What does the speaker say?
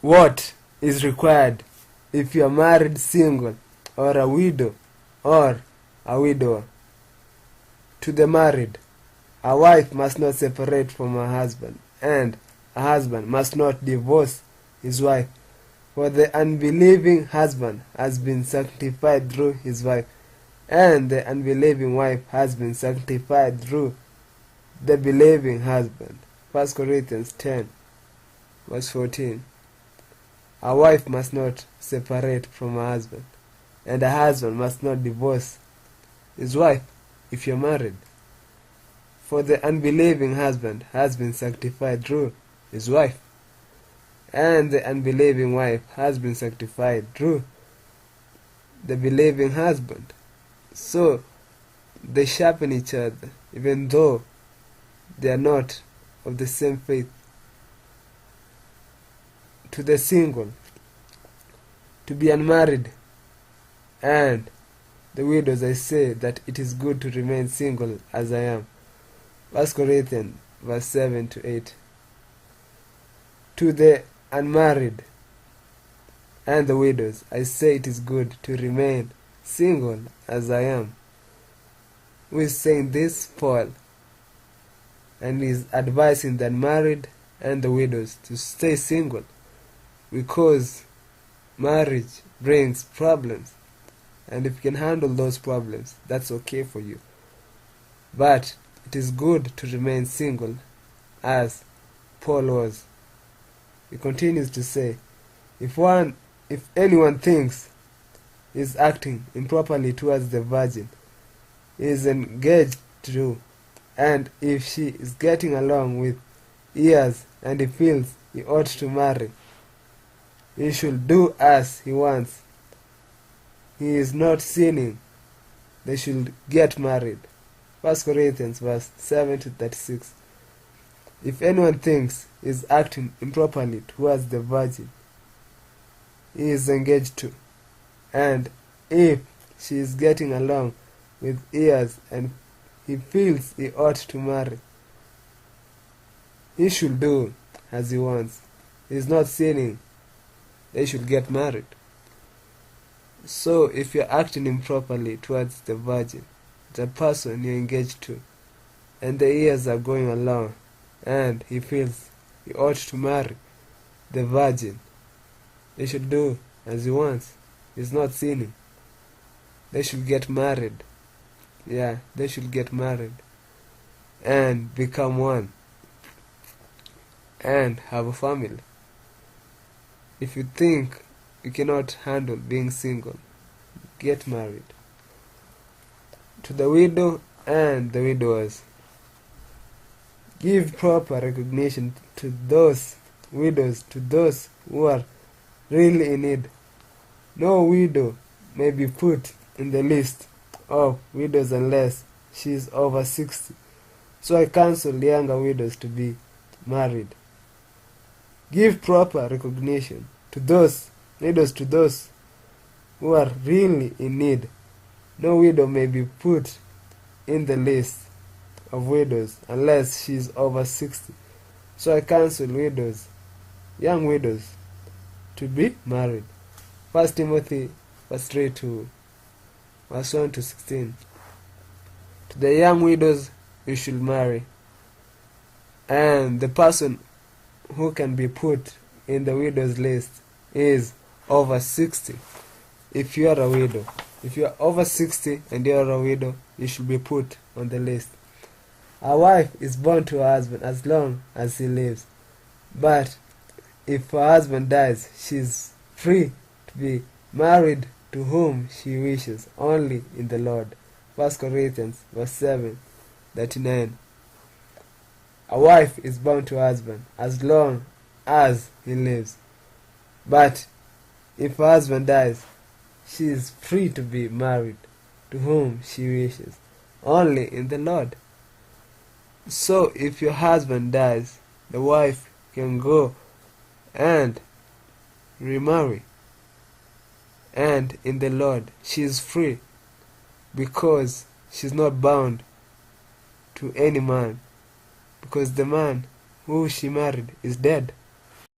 what is required if you are married, single, or a widow, or a widower. To the married, a wife must not separate from her husband, and a husband must not divorce his wife, for the unbelieving husband has been sanctified through his wife, and the unbelieving wife has been sanctified through the believing husband. 1 Corinthians 10, verse 14. A wife must not separate from her husband, and a husband must not divorce his wife if you're married. For the unbelieving husband has been sanctified through his wife, and the unbelieving wife has been sanctified through the believing husband. So they sharpen each other, even though they are not of the same faith. To the single, to be unmarried, and the widows, I say that it is good to remain single as I am. 1 Corinthians verse 7 to 8. To the unmarried and the widows, I say it is good to remain single as I am. Who is saying this? Paul. And he is advising the unmarried and the widows to stay single, because marriage brings problems, and if you can handle those problems, that's okay for you. But it is good to remain single as Paul was. He continues to say, if anyone thinks he is acting improperly towards the virgin he is engaged to, and if she is getting along with years and he feels he ought to marry, he should do as he wants. He is not sinning. They should get married. 1 Corinthians verse 7 to 36. If anyone thinks he is acting improperly towards the virgin he is engaged to, and if she is getting along with years and he feels he ought to marry, he should do as he wants. He is not sinning. They should get married. So if you're acting improperly towards the virgin, the person you're engaged to, and the years are going along, and he feels he ought to marry the virgin, they should do as he wants. He's not sinning. They should get married. Yeah, they should get married and become one and have a family. If you think you cannot handle being single, get married. To the widow and the widowers, give proper recognition to those widows, to those who are really in need. No widow may be put in the list of widows unless she is over 60. So I counsel younger widows to be married. Give proper recognition to those widows, to those who are really in need. No widow may be put in the list of widows unless she is over 60. So I counsel widows, young widows, to be married. 1 Timothy verse 3 to verse 1 to 16. To the young widows you should marry, and the person who can be put in the widows list is over 60. If you are a widow, if you are over 60 and you are a widow, you should be put on the list. A wife is bound to her husband as long as he lives, but if her husband dies, she is free to be married to whom she wishes, only in the Lord. 1 Corinthians verse 7, 39. A wife is bound to her husband as long as he lives, but if her husband dies, she is free to be married to whom she wishes, only in the Lord. So if your husband dies, the wife can go and remarry, and in the Lord she is free, because she's not bound to any man, because the man who she married is dead.